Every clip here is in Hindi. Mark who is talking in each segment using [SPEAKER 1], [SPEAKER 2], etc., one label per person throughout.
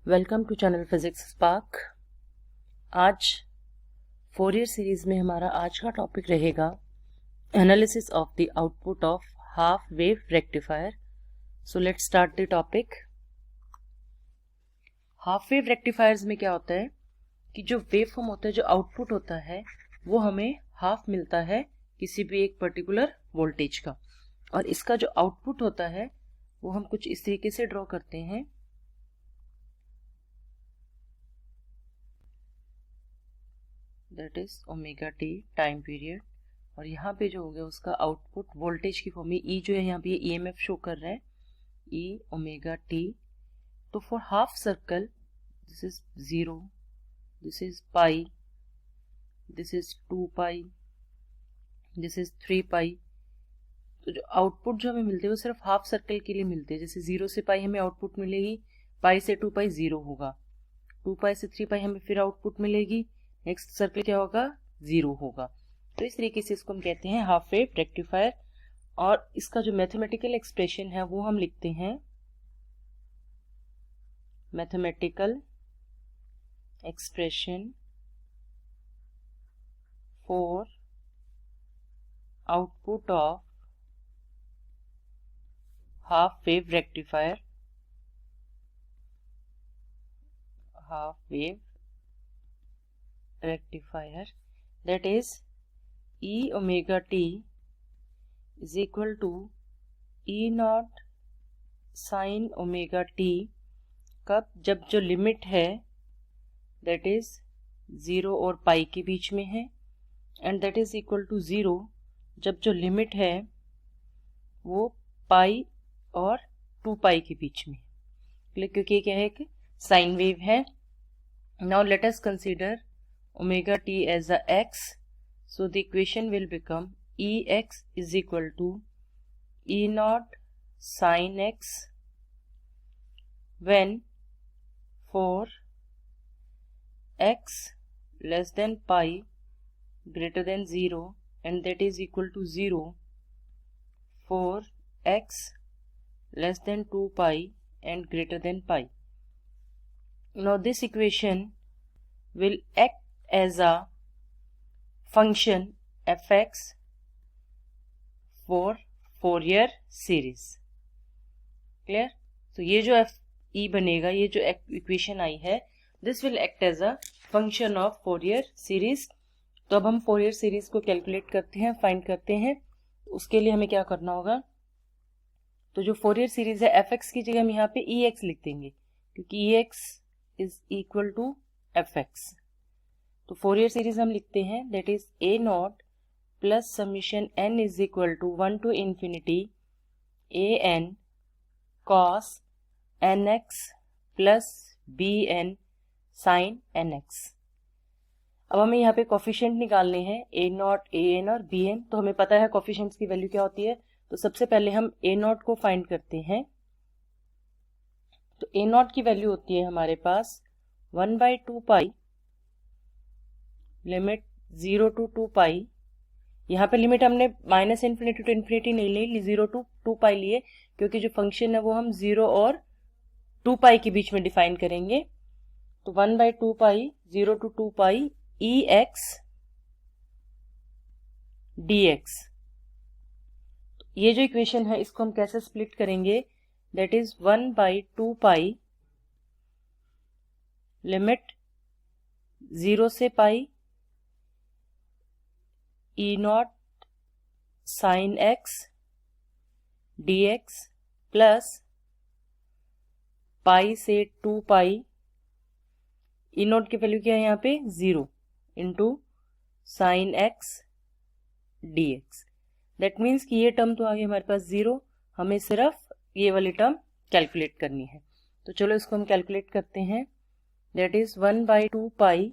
[SPEAKER 1] Welcome to channel Physics Spark. आज फोरियर सीरीज में हमारा आज का टॉपिक रहेगा analysis of the output of half wave rectifier. So let's start the topic. Half wave rectifiers में क्या होता है कि जो वेव फॉर्म होता है, जो आउटपुट होता है, वो हमें हाफ मिलता है किसी भी एक पर्टिकुलर वोल्टेज का, और इसका जो आउटपुट होता है वो हम कुछ इस तरीके से ड्रॉ करते हैं। That is omega T time period, और यहाँ पे जो हो गया उसका आउटपुट वोल्टेज की फॉर्म में ई जो है, यहाँ पे ईएमएफ शो कर रहा है, ई ओमेगा टी। तो for half circle this is 0, this is pi, this is 2 pi, this is 3 पाई। तो जो आउटपुट जो हमें मिलते हैं वो सिर्फ हाफ सर्कल के लिए मिलते हैं। जैसे 0 से पाई हमें आउटपुट मिलेगी, पाई से 2 पाई 0 होगा, 2 पाई से 3 पाई हमें फिर आउटपुट मिलेगी, नेक्स्ट सर्कल क्या होगा, 0 होगा। तो इस तरीके से इसको हम कहते हैं हाफ वेव रेक्टिफायर। और इसका जो मैथमेटिकल एक्सप्रेशन है वो हम लिखते हैं mathematical expression for output of half wave rectifier, half wave rectifier, that is E omega t is equal to E naught sin omega t। कब? जब जो लिमिट है that is 0 और पाई के बीच में है, and that is equal to 0 जब जो लिमिट है वो पाई और 2 पाई के बीच में, क्योंकि ये क्या है, एक साइन वेव है। Now let us consider omega t as a x, so the equation will become Ex is equal to E naught sin x when for x less than pi greater than 0, and that is equal to 0 for x less than 2 pi and greater than pi. Now this equation will act as a function fx for Fourier series. Clear? तो ये जो e बनेगा, ये जो इक्वेशन आई है, this will act as a function of Fourier series. तो अब हम फोरियर सीरीज को कैलकुलेट करते हैं, फाइंड करते हैं। उसके लिए हमें क्या करना होगा, तो जो फोरियर सीरीज है fx की जगह हम यहाँ पे ex लिख देंगे, क्योंकि ex is equal to fx। तो फोरियर सीरीज हम लिखते हैं that is a not plus summation n is equal to 1 to infinity a n cos n x plus b n sine n x. अब हमें यहाँ पे कोफिशिएंट निकालने हैं, ए नॉट, ए एन और बी एन। तो हमें पता है कोफिशिएंट्स की वैल्यू क्या होती है। तो सबसे पहले हम ए नॉट को फाइंड करते हैं। तो ए नॉट की वैल्यू होती है हमारे पास 1/2 पाई लिमिट 0 to 2 पाई। यहाँ पे लिमिट हमने माइनस इन्फिनिटी टू इन्फिनिटी नहीं ली, 0 to 2 पाई लिए, क्योंकि जो फंक्शन है वो हम 0 और 2 पाई के बीच में डिफाइन करेंगे। तो 1/2 पाई 0 to 2 pi e x d x. ये जो इक्वेशन है इसको हम कैसे स्प्लिट करेंगे, दैट इज 1/2 पाई लिमिट 0 से pi e not sine x d x plus pi से 2 पाई, ई नॉट की वैल्यू क्या है यहाँ पे 0 into sine x d x. That means कि ये टर्म तो आ गया हमारे पास 0, हमें सिर्फ ये वाली टर्म कैलकुलेट करनी है। तो चलो इसको हम कैलकुलेट करते हैं। That is 1/2 pi,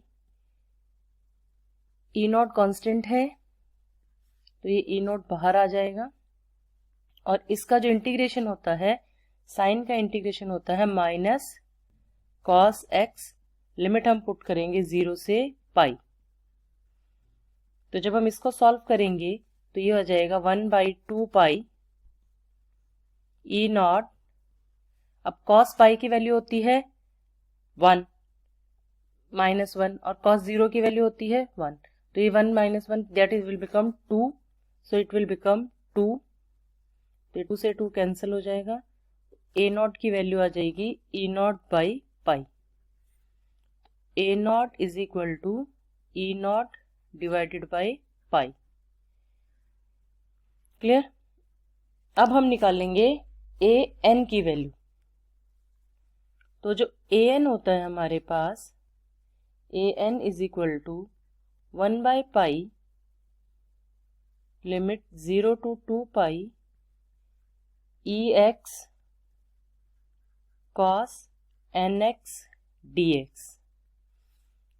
[SPEAKER 1] e nought constant है तो ये ई नॉट बाहर आ जाएगा, और इसका जो इंटीग्रेशन होता है, साइन का इंटीग्रेशन होता है माइनस कॉस एक्स, लिमिट हम पुट करेंगे 0 से पाई। तो जब हम इसको सॉल्व करेंगे तो ये हो जाएगा 1/2 पाई ई नॉट। अब कॉस पाई की वैल्यू होती है 1 -1 और cos 0 की वैल्यू होती है 1, तो ये 1 - 1 that is will become 2, so it will become 2, तो 2 से 2 कैंसिल हो जाएगा, ए नॉट की वैल्यू आ जाएगी e not by pi, a nought is equal to e not divided by pi. Clear? अब हम निकालेंगे ए एन की वैल्यू। तो जो ए एन होता है हमारे पास, a n is equal to 1 by pi limit 0 to 2 pi e x cos n x d x.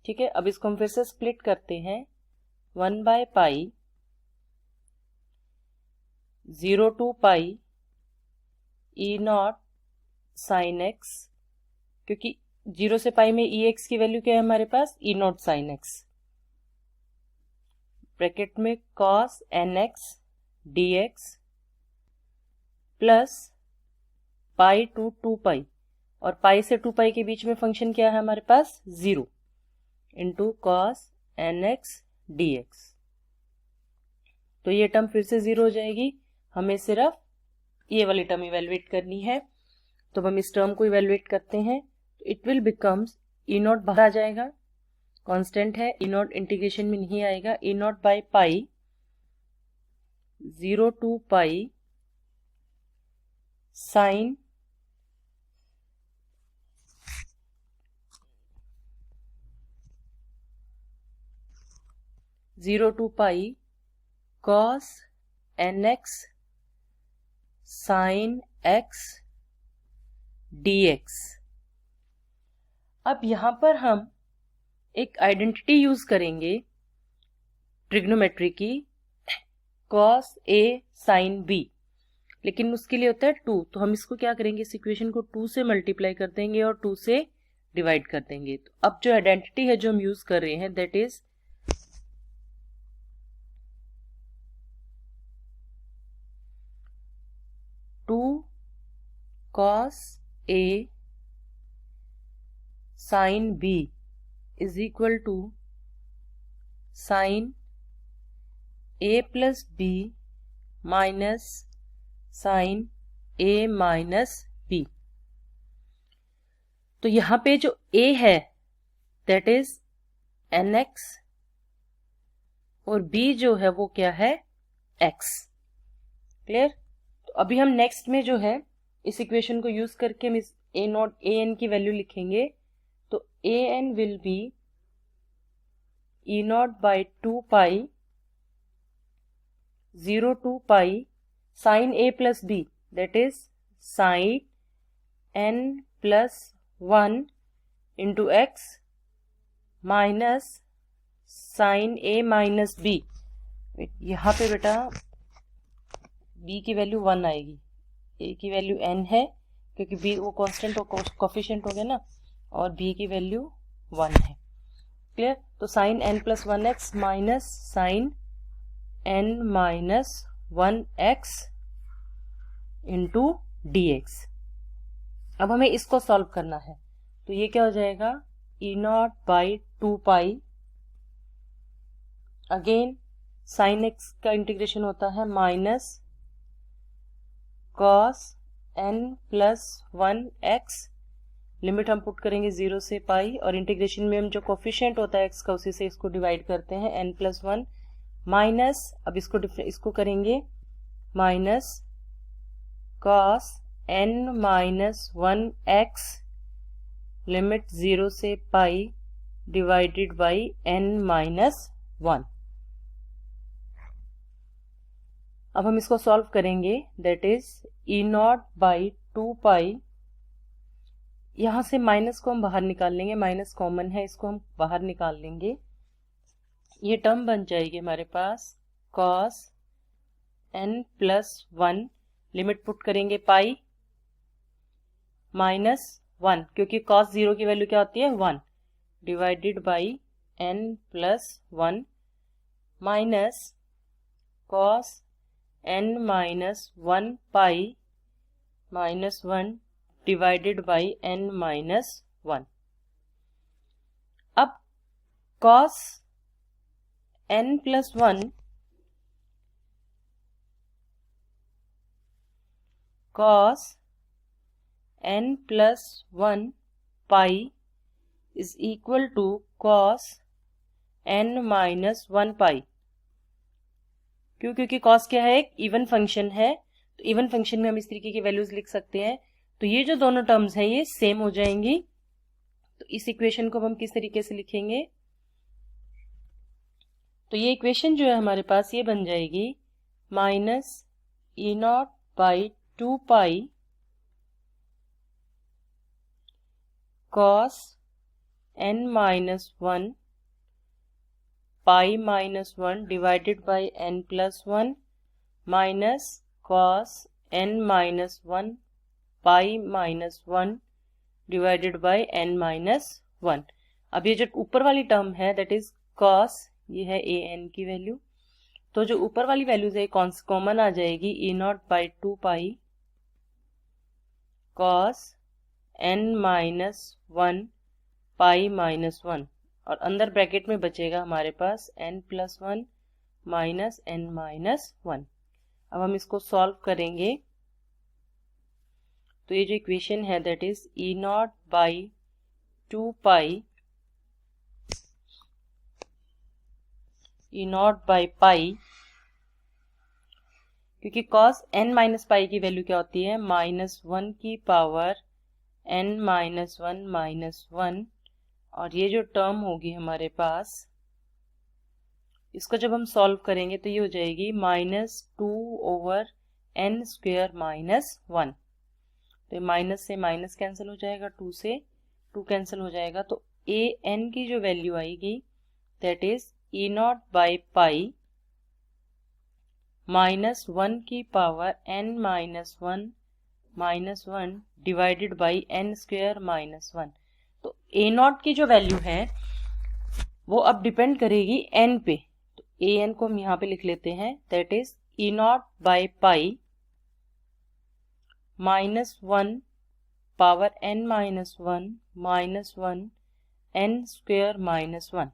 [SPEAKER 1] ठीक है, अब इसको हम फिर से स्प्लिट करते हैं, 1 by pi 0 to pi e not sine x, क्योंकि 0 से पाई में ई एक्स की वैल्यू क्या है हमारे पास, e not sine x, bracket में cos n x d x plus pi to 2 pi, और पाई से 2 पाई के बीच में फंक्शन क्या है हमारे पास, 0 into cos n x d x. तो ये टर्म फिर से 0 हो जाएगी, हमें सिर्फ ये वाली टर्म इवेलुएट करनी है, तो हम इस टर्म को इवेलुएट करते हैं, तो it will becomes E not बाहर आ जाएगा, कांस्टेंट है, ई नॉट इंटीग्रेशन में नहीं आएगा, e not by pi 0 to pi sine zero to pi cos n x sine x d x. अब यहां पर हम एक आइडेंटिटी यूज करेंगे ट्रिग्नोमेट्री की, कॉस ए साइन बी, लेकिन उसके लिए होता है 2, तो हम इसको क्या करेंगे, इस इक्वेशन को 2 से मल्टीप्लाई कर देंगे और 2 से डिवाइड कर देंगे। तो अब जो आइडेंटिटी है जो हम यूज कर रहे हैं that is two cos a sine b is equal to sine a plus b minus sine a minus b. तो यहां पे जो a है दैट इज एन एक्स और b जो है वो क्या है, x। क्लियर? तो अभी हम नेक्स्ट में जो है इस इक्वेशन को यूज करके हम इस ए नॉट ए एन की वैल्यू लिखेंगे, तो a n will be e not by 2 pi 0 to pi sine a plus b that is sine n plus 1 into x minus sine a minus b. यहाँ पे बेटा b की वैल्यू 1 आएगी, a की वैल्यू n है क्योंकि b वो कांस्टेंट और कोफिशिएंट हो गया ना, और b की वैल्यू 1 है। क्लियर? तो sine n plus 1x minus sine n minus 1x into d x. अब हमें इसको सॉल्व करना है, तो ये क्या हो जाएगा, e not by 2 pi, again sine x का इंटीग्रेशन होता है minus cos n plus 1x, limit हम पुट करेंगे 0 से पाई, और इंटीग्रेशन में हम जो कोफिशिएंट होता है x का उसी से इसको डिवाइड करते हैं, n प्लस 1 माइनस, अब इसको करेंगे minus cos n minus 1x limit 0 से पाई डिवाइडेड बाई n माइनस 1। अब हम इसको सॉल्व करेंगे, that is e not by 2 पाई, यहां से माइनस को हम बाहर निकाल लेंगे, माइनस कॉमन है, इसको हम बाहर निकाल लेंगे, ये टर्म बन जाएगी हमारे पास cos n plus 1, limit put करेंगे पाई माइनस 1, क्योंकि कॉस 0 की वैल्यू क्या होती है 1, divided by n plus 1 minus cos n minus 1 pi minus 1 divided by n minus 1। अब cos n plus 1 cos n plus 1 pi is equal to cos n minus 1 pi। क्यों? क्योंकि cos क्या है, एक इवन फंक्शन है, तो इवन फंक्शन में हम इस तरीके की वैल्यूज लिख सकते हैं। तो ये जो दोनों टर्म्स हैं ये सेम हो जाएंगी। तो इस इक्वेशन को हम किस तरीके से लिखेंगे, तो ये इक्वेशन जो है हमारे पास ये बन जाएगी minus E not by 2 pi cos n minus 1 pi minus 1 divided by n plus 1 minus cos n minus 1 pi minus 1 divided bye n minus 1। अब ये जो ऊपर वाली टर्म है दैट इज cos, ये है a n की वैल्यू, तो जो ऊपर वाली वैल्यूज है कॉमन आ जाएगी e not by 2 pi cos n minus 1 pi minus 1, और अंदर ब्रैकेट में बचेगा हमारे पास n plus 1 minus n minus 1। अब हम इसको सॉल्व करेंगे तो ये जो इक्वेशन है that is e not by 2 pi e not by पाई, क्योंकि cos n माइनस पाई की वैल्यू क्या होती है, माइनस 1 की पावर n माइनस 1 माइनस 1, और ये जो टर्म होगी हमारे पास इसको जब हम सॉल्व करेंगे तो ये हो जाएगी minus 2 over n square minus 1। तो माइनस से माइनस कैंसिल हो जाएगा, 2 से 2 कैंसिल हो जाएगा, तो a n की जो वैल्यू आएगी that is e not by pi minus 1 की power n minus 1 minus 1 divided by n square minus 1। तो a नॉट की जो वैल्यू है वो अब डिपेंड करेगी n पे, तो a n को हम यहाँ पे लिख लेते हैं that is e not by pi minus 1 power n minus 1 minus 1 n square minus 1।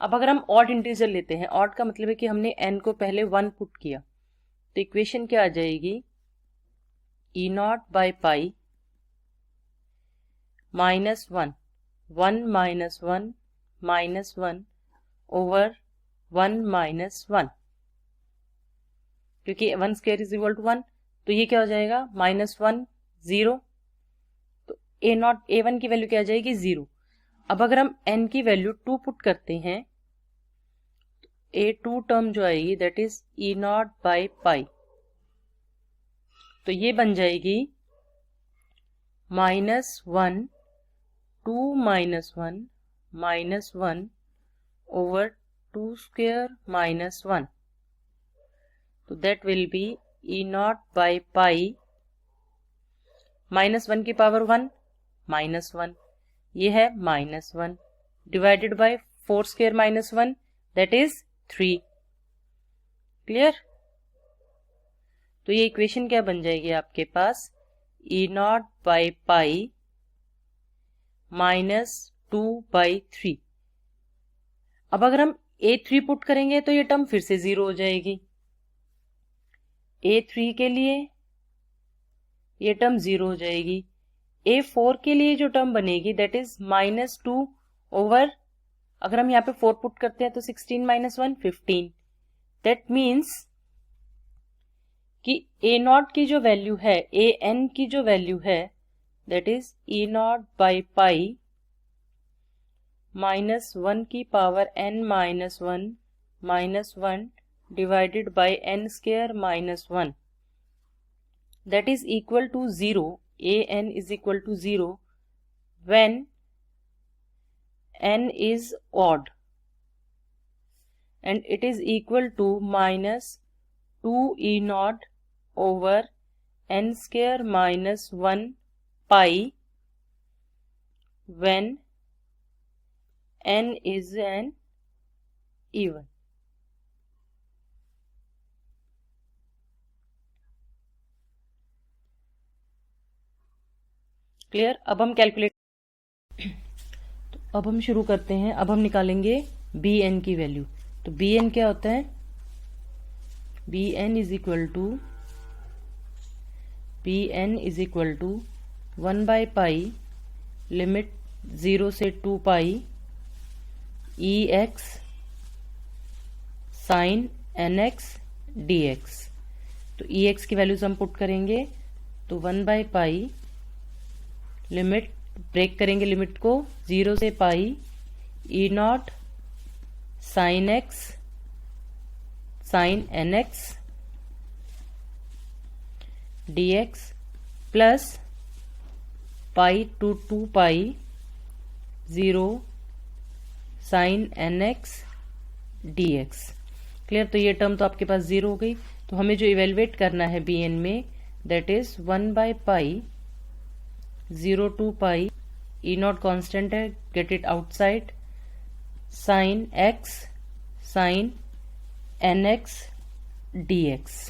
[SPEAKER 1] अब अगर हम ऑड इंटीजर लेते हैं, ऑड का मतलब है कि हमने n को पहले 1 पुट किया, तो इक्वेशन क्या आ जाएगी, e not by pi minus 1 1 minus 1 minus 1 over 1 minus 1, क्योंकि 1 स्क्वेयर इज इक्वल टू 1, तो ये क्या हो जाएगा माइनस 1 0, तो ए नॉट ए वन की वैल्यू क्या आ जाएगी 0। अब अगर हम n की वैल्यू 2 पुट करते हैं तो a2 टर्म जो आएगी that is e not by pi, तो ये बन जाएगी minus 1 2 minus 1 minus 1 over 2 square minus 1, तो that will be e not by pi minus 1 की पावर 1 माइनस 1, ये है minus 1 divided by 4 square minus 1 that is 3। Clear? तो ये इक्वेशन क्या बन जाएगी आपके पास, e not by pi minus 2 by 3। अब अगर हम a3 पुट करेंगे तो ये टर्म फिर से 0 हो जाएगी, a3 के लिए ये टर्म 0 हो जाएगी, a4 के लिए जो टर्म बनेगी दैट इज माइनस 2 ओवर, अगर हम यहाँ पे 4 पुट करते हैं तो 16 माइनस 1 15, दैट मीन्स कि a नॉट की जो वैल्यू है, a n की जो वैल्यू है that is e not by pi minus 1 की power n minus 1 minus 1 divided by n square minus 1, that is equal to 0, an is equal to 0 when n is odd, and it is equal to minus 2 e naught over n square minus 1 pi when n is an even। Clear? अब हम कैलकुलेट अब हम शुरू करते हैं। अब हम निकालेंगे बी एन की वैल्यू। तो बी एन क्या होता है? B n is equal to 1 by pi limit 0 से 2 पाई e x sine n x d x. तो ई एक्स की वैल्यूज हम पुट करेंगे, तो 1 बाय पाई लिमिट, ब्रेक करेंगे लिमिट को, 0 से pi e not sine x sine n x d x plus pi to 2 pi 0 sign n x d x. Clear? तो ये टर्म तो आपके पास 0 हो गई। तो हमें जो इवेलुएट करना है बी एन में, that is 1 by pi 0 to pi, e nought constant है, get it outside, sine x sine n x d x.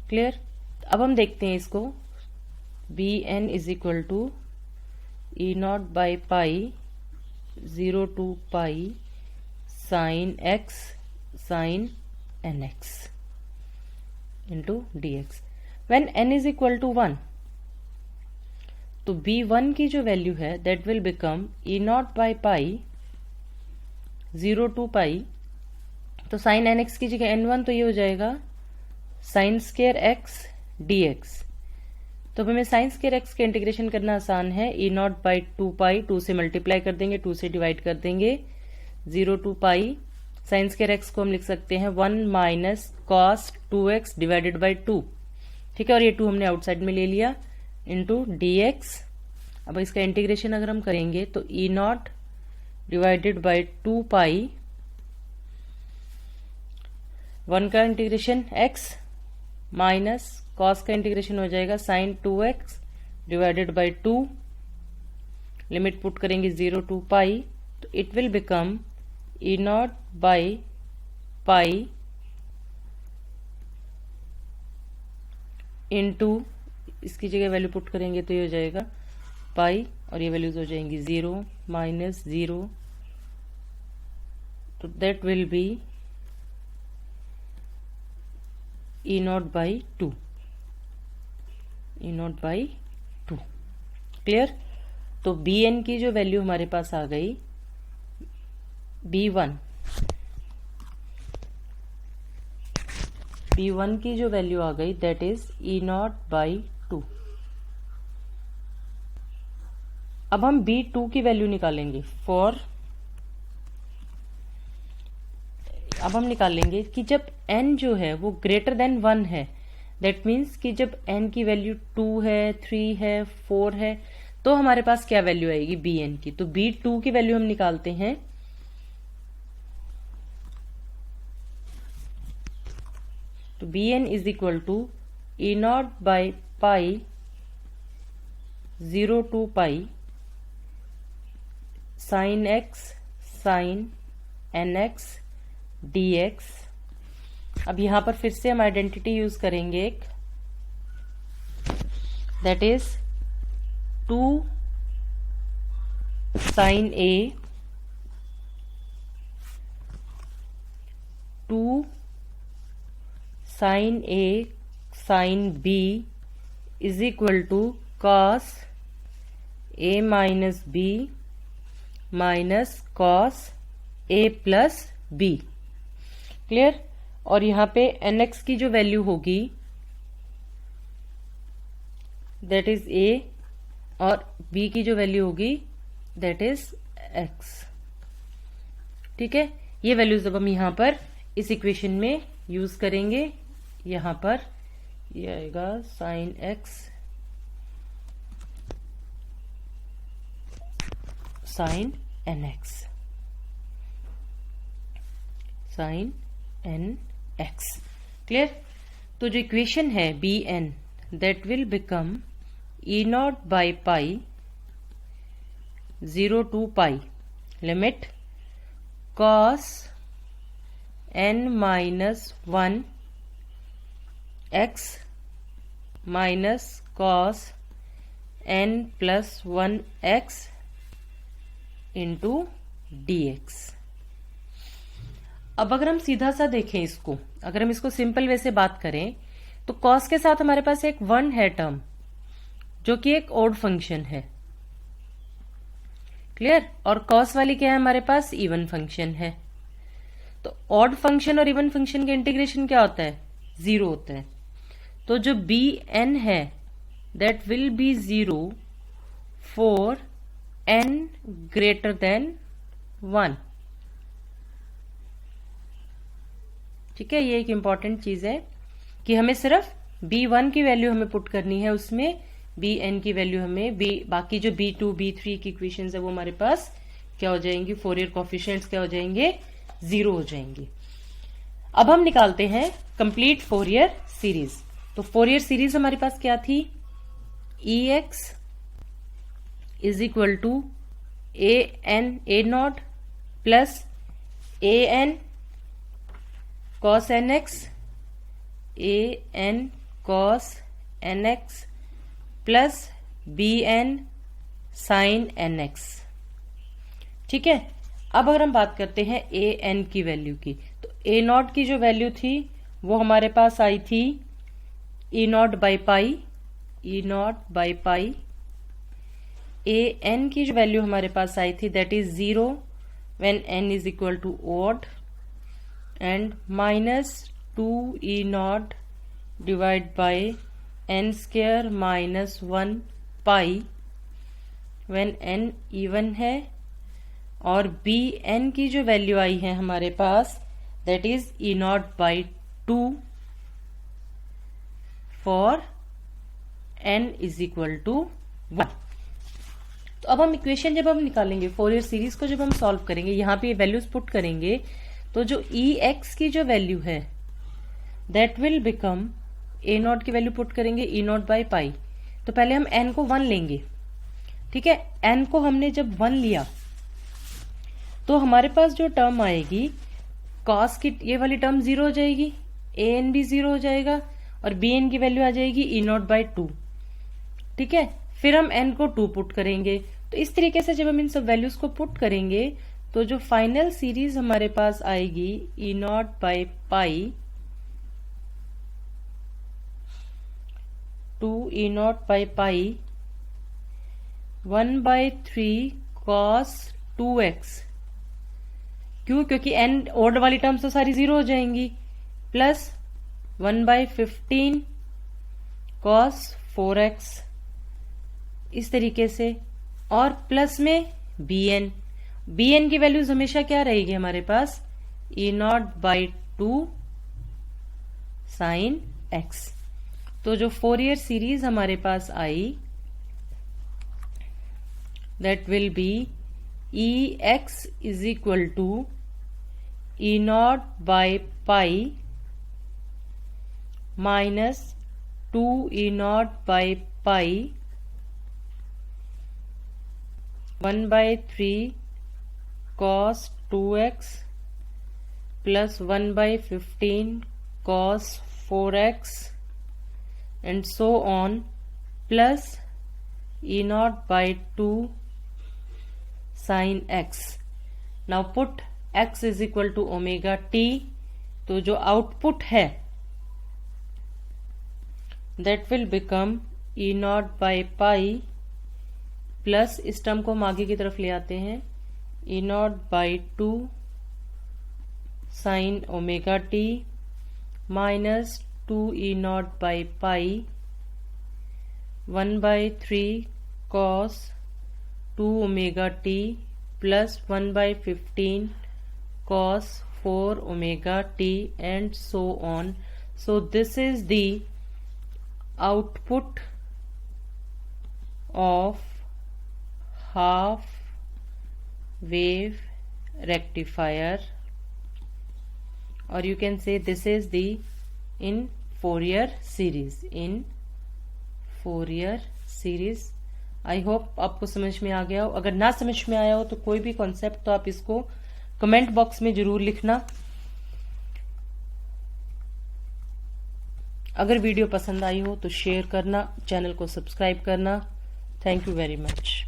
[SPEAKER 1] Clear? अब हम देखते हैं इसको। B n is equal to e nought by pi 0 to pi sine x sine n x into d x. When n is equal to 1, तो B1 की जो वैल्यू है that will become e nought by pi 0 to pi, तो साइन एन एक्स की जगह N1, तो ये हो जाएगा sign square x d x. तो हमें साइन स्केयर एक्स के इंटीग्रेशन करना आसान है। ई नॉट बाई 2 पाई, 2 से मल्टीप्लाई कर देंगे, 2 से डिवाइड कर देंगे, 0 to pi, sine square x को हम लिख सकते हैं 1 minus cos 2x divided by 2। ठीक है, और ये 2 हमने आउटसाइड में ले लिया, इंटू डी एक्स। अब इसका इंटीग्रेशन अगर हम करेंगे तो e not divided by 2 pi, 1 का इंटीग्रेशन x माइनस कॉस का इंटीग्रेशन हो जाएगा sine 2x divided by 2, limit put करेंगे 0 टू पाई, तो it will become e not by pi into, इसकी जगह वैल्यू पुट करेंगे तो ये हो जाएगा पाई, और ये वैल्यूज हो जाएंगी 0 माइनस 0, तो that will be e not by 2, e not by 2। Clear? तो बी एन की जो वैल्यू हमारे पास आ गई, B1 की जो वैल्यू आ गई that is e not by 2। अब हम B2 की वैल्यू निकालेंगे फॉर, अब हम निकालेंगे कि जब n जो है वो ग्रेटर देन 1 है, दैट मीन्स कि जब n की वैल्यू 2 है, 3 है, 4 है, तो हमारे पास क्या वैल्यू आएगी Bn की। तो B2 की वैल्यू हम निकालते हैं। तो Bn is equal to e not by pi 0 to pi sine x sine n x d x. अब यहां पर फिर से हम आइडेंटिटी यूज करेंगे एक, that is 2 sine a 2 sine a sine b is equal to cos a minus b minus cos a plus b. Clear? और यहां पे एन एक्स की जो वैल्यू होगी दैट इज ए, और बी की जो वैल्यू होगी दैट इज एक्स। ठीक है, ये वैल्यूज अब हम यहां पर इस इक्वेशन में यूज करेंगे। यहां पर ये आएगा sine x sine n x sine n x. Clear? तो जो इक्वेशन है b n that will become e not by pi 0 to pi limit cos n minus 1 x minus cos n plus 1 x into dx। अब अगर हम सीधा सा देखें इसको, अगर हम इसको सिंपल वे से बात करें तो कॉस के साथ हमारे पास एक 1 है टर्म जो कि एक ऑड फंक्शन है, क्लियर। और कॉस वाली क्या है हमारे पास, इवन फंक्शन है। तो ऑड फंक्शन और इवन फंक्शन के इंटीग्रेशन क्या होता है, 0 होता है। तो जो bn है that will B 0 for n greater than 1। ठीक है, ये एक इंपॉर्टेंट चीज है कि हमें सिर्फ b1 की वैल्यू हमें पुट करनी है, उसमें bn की वैल्यू हमें बाकी जो b2 b3 की इक्वेशंस है वो हमारे पास क्या हो जाएंगी, फोरियर कोफिशिएंट्स क्या हो जाएंगे, 0 हो जाएंगे। अब हम निकालते हैं कंप्लीट फोरियर सीरीज। तो फोरियर सीरीज हमारे पास क्या थी, ex is equal to a not plus an cos nx an cos nx plus bn sin nx। ठीक है, अब अगर हम बात करते हैं an की वैल्यू की, तो a नॉट की जो वैल्यू थी वो हमारे पास आई थी e nought by pi. an की जो वैल्यू हमारे पास आई थी that is 0 when n is equal to odd and minus 2e nought divide by n square minus 1 pi when n even है। और bn की जो वैल्यू आई है हमारे पास that is e nought by 2 for n is equal to 1। तो अब हम इक्वेशन जब हम निकालेंगे, फोरियर सीरीज को जब हम सॉल्व करेंगे, यहां पे वैल्यूज पुट करेंगे, तो जो ex की जो वैल्यू है that will become a not की वैल्यू पुट करेंगे e नॉट बाई पाई। तो पहले हम n को 1 लेंगे, ठीक है। n को हमने जब 1 लिया तो हमारे पास जो टर्म आएगी cos की, ये वाली टर्म 0 हो जाएगी, an भी 0 हो जाएगा और bn की वैल्यू आ जाएगी e नॉट बाई 2। ठीक है, फिर हम n को 2 पुट करेंगे। तो इस तरीके से जब हम इन सब वैल्यूज को पुट करेंगे तो जो फाइनल सीरीज हमारे पास आएगी e nought by pi 2 e nought by pi 1/3 cos 2x। क्यों, क्योंकि n ऑड वाली टर्म्स तो सारी 0 हो जाएंगी, प्लस 1/15 cos 4x इस तरीके से, और प्लस में bn की वैल्यूज हमेशा क्या रहेगी हमारे पास, e nought by 2 sine x। तो जो फोरियर सीरीज हमारे पास आई that will be ex is equal to e nought by pi minus 2 e nought by pi 1/3 cos 2x plus 1/15 cos 4x and so on plus e naught by 2 sin x। Now put x is equal to omega t। तो जो आउटपुट है that will become e naught by pi plus इस टर्म को हम आगे की तरफ ले आते हैं e nought by 2 sine omega T minus 2 e nought by pi 1/3 cos 2 omega T plus 1/15 cos 4 omega t and so on। So this is the output of half wave rectifier, or you can say this is the in Fourier series, in Fourier series। I hope आपको समझ में आ गया हो। अगर ना समझ में आया हो तो कोई भी कॉन्सेप्ट तो आप इसको कमेंट बॉक्स में जरूर लिखना। अगर वीडियो पसंद आई हो तो शेयर करना, चैनल को सब्सक्राइब करना। Thank you very much.